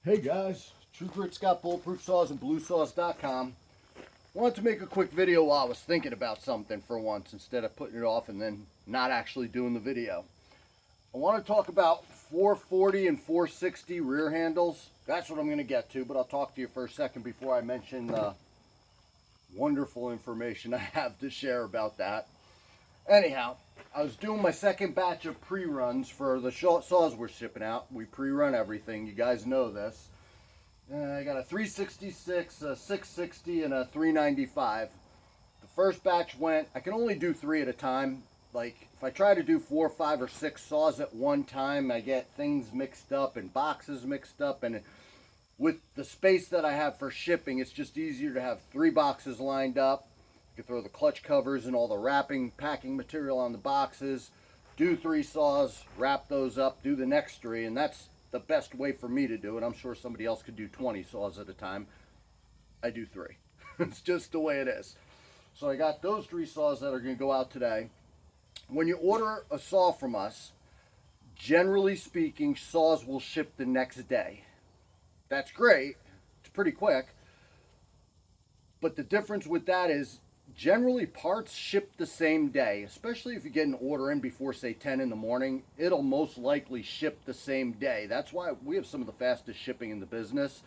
Hey guys, True Grit's got bulletproof saws and BLUESAWS.com. Wanted to make a quick video while I was thinking about something for once instead of putting it off and then not actually doing the video. I want to talk about 440 and 460 rear handles. That's what I'm going to get to, but I'll talk to you for a second before I mention the wonderful information I have to share about that. Anyhow, I was doing my second batch of pre-runs for the saws we're shipping out. We pre-run everything. You guys know this. I got a 366, a 660, and a 395. The first batch went, I can only do 3 at a time. Like, if I try to do 4, 5, or 6 saws at one time, I get things mixed up and boxes mixed up. And with the space that I have for shipping, it's just easier to have 3 boxes lined up. You can throw the clutch covers and all the wrapping, packing material on the boxes, do 3 saws, wrap those up, do the next 3, and that's the best way for me to do it. I'm sure somebody else could do 20 saws at a time. I do 3. It's just the way it is. So I got those 3 saws that are going to go out today. When you order a saw from us, generally speaking, saws will ship the next day. That's great. It's pretty quick. But the difference with that is generally parts ship the same day, especially if you get an order in before, say, 10 in the morning. It'll most likely ship the same day. That's why we have some of the fastest shipping in the business,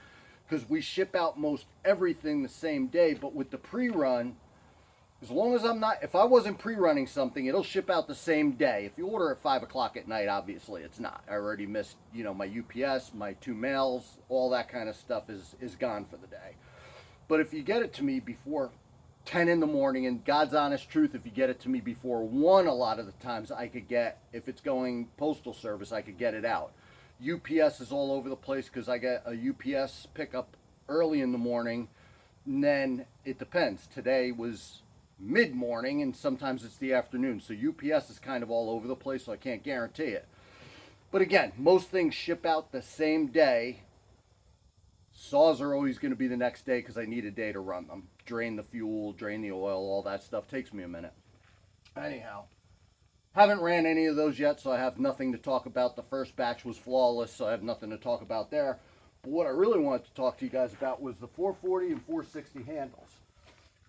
because we ship out most everything the same day. But with the pre-run, as long as if I wasn't pre-running something, it'll ship out the same day. If you order at 5 o'clock at night, obviously it's not. I already missed, my UPS, my 2 mails, all that kind of stuff is gone for the day. But if you get it to me before 10 in the morning, and God's honest truth, if you get it to me before 1, a lot of the times I could get, if it's going postal service, I could get it out. UPS is all over the place because I get a UPS pickup early in the morning, and then it depends. Today was mid-morning, and sometimes it's the afternoon, so UPS is kind of all over the place, so I can't guarantee it. But again, most things ship out the same day. Saws are always going to be the next day because I need a day to run them. Drain the fuel, drain the oil, all that stuff takes me a minute. Anyhow, haven't ran any of those yet, so I have nothing to talk about. The first batch was flawless, so I have nothing to talk about there. But what I really wanted to talk to you guys about was the 440 and 460 handles.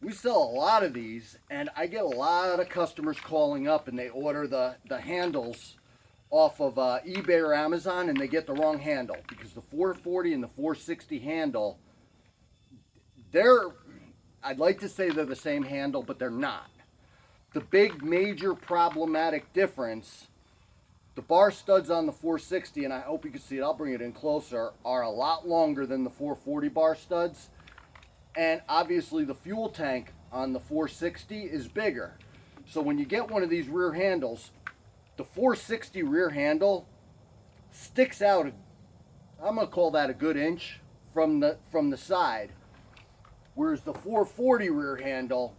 We sell a lot of these, and I get a lot of customers calling up, and they order the handles off of eBay or Amazon, and they get the wrong handle, because the 440 and the 460 handle, I'd like to say they're the same handle, but they're not. The big major problematic difference, the bar studs on the 460, and I hope you can see it, I'll bring it in closer, are a lot longer than the 440 bar studs. And obviously the fuel tank on the 460 is bigger. So when you get one of these rear handles, the 460 rear handle sticks out, I'm going to call that a good inch from the side. Whereas the 440 rear handle,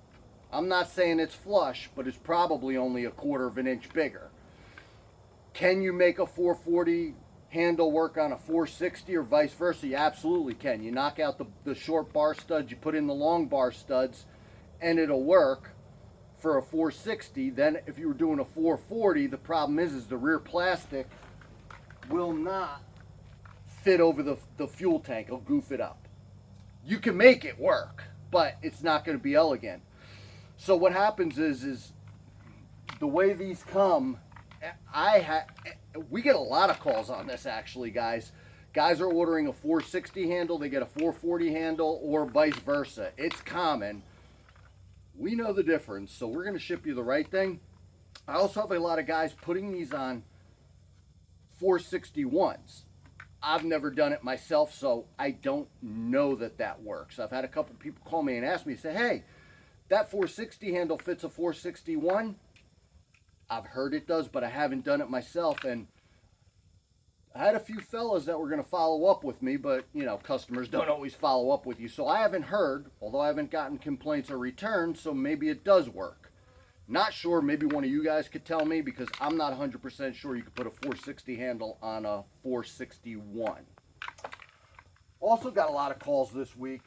I'm not saying it's flush, but it's probably only a 1/4 of an inch bigger. Can you make a 440 handle work on a 460 or vice versa? You absolutely can. You knock out the short bar studs, you put in the long bar studs, and it'll work for a 460. Then if you were doing a 440, the problem is the rear plastic will not fit over the fuel tank. It'll goof it up. You can make it work, but it's not going to be elegant. So what happens is the way these come, we get a lot of calls on this, actually, guys. Guys are ordering a 460 handle, they get a 440 handle, or vice versa. It's common. We know the difference, so we're going to ship you the right thing. I also have a lot of guys putting these on 461s. I've never done it myself, so I don't know that works. I've had a couple people call me and ask me, say, hey, that 460 handle fits a 461? I've heard it does, but I haven't done it myself. And I had a few fellas that were going to follow up with me, but, customers don't always follow up with you. So I haven't heard, although I haven't gotten complaints or returns, so maybe it does work. Not sure, maybe one of you guys could tell me, because I'm not 100% sure you could put a 460 handle on a 461. Also got a lot of calls this week.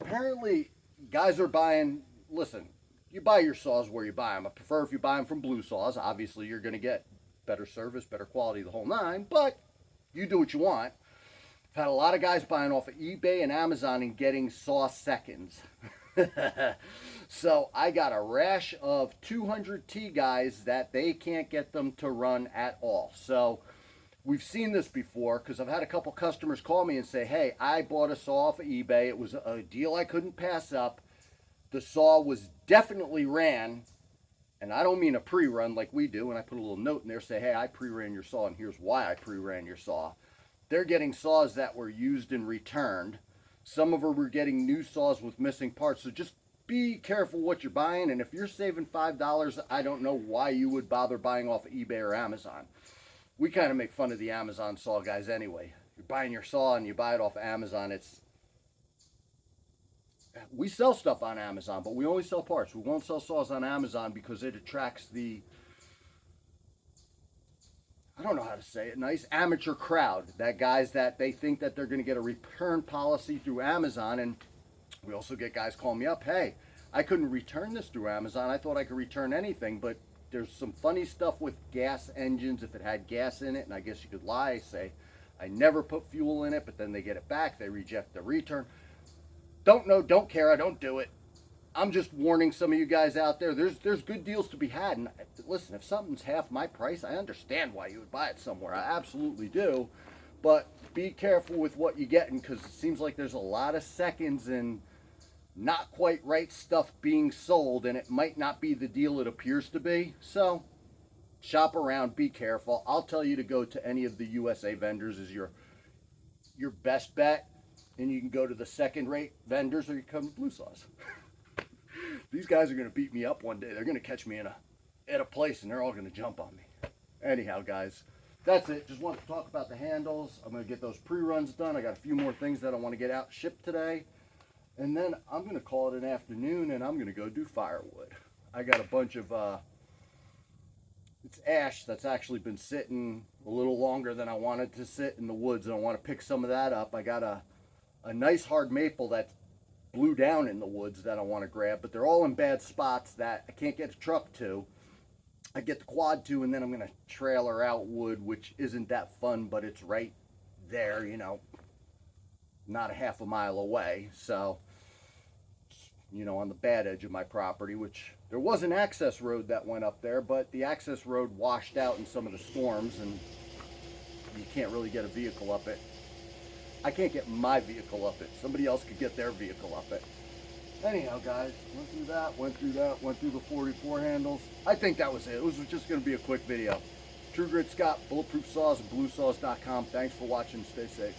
Apparently, guys are buying, listen, you buy your saws where you buy them. I prefer if you buy them from BLUESAWS. Obviously, you're going to get better service, better quality, the whole 9, but you do what you want. I've had a lot of guys buying off of eBay and Amazon and getting saw seconds. So I got a rash of 200T guys that they can't get them to run at all. So we've seen this before because I've had a couple customers call me and say, hey, I bought a saw off of eBay. It was a deal I couldn't pass up. The saw was definitely ran, and I don't mean a pre-run like we do, and I put a little note in there, say, hey, I pre-ran your saw, and here's why I pre-ran your saw. They're getting saws that were used and returned. Some of them were getting new saws with missing parts. So just be careful what you're buying. And if you're saving $5, I don't know why you would bother buying off of eBay or Amazon. We kind of make fun of the Amazon saw guys anyway. You're buying your saw and you buy it off of Amazon. We sell stuff on Amazon, but we only sell parts. We won't sell saws on Amazon because it attracts the, I don't know how to say it, nice amateur crowd. That guys that they think that they're going to get a return policy through Amazon. And we also get guys calling me up, hey, I couldn't return this through Amazon. I thought I could return anything, but there's some funny stuff with gas engines. If it had gas in it, and I guess you could lie, say, I never put fuel in it, but then they get it back. They reject the return. Don't know, don't care, I don't do it. I'm just warning some of you guys out there. There's good deals to be had. And listen, if something's half my price, I understand why you would buy it somewhere. I absolutely do. But be careful with what you're getting, because it seems like there's a lot of seconds and not quite right stuff being sold, and it might not be the deal it appears to be. So shop around, be careful. I'll tell you to go to any of the USA vendors is your best bet. And you can go to the second-rate vendors, or you come to BLUESAWS. These guys are going to beat me up one day. They're going to catch me at a place, and they're all going to jump on me. Anyhow, guys, that's it. Just wanted to talk about the handles. I'm going to get those pre-runs done. I got a few more things that I want to get out shipped today. And then I'm going to call it an afternoon, and I'm going to go do firewood. I got a bunch of, it's ash that's actually been sitting a little longer than I wanted to sit in the woods, and I want to pick some of that up. I got a nice hard maple that's blew down in the woods that I want to grab, but they're all in bad spots that I can't get a truck to. I get the quad to, and then I'm going to trailer out wood, which isn't that fun, but it's right there, you know, not a half a mile away. So, you know, on the bad edge of my property, which there was an access road that went up there, but the access road washed out in some of the storms, and you can't really get a vehicle up it. I can't get my vehicle up it. Somebody else could get their vehicle up it. Anyhow, guys, went through the 44 handles. I think that was it. It was just going to be a quick video. True Grit Scott, Bulletproof Saws, and BLUESAWS.com. Thanks for watching. Stay safe.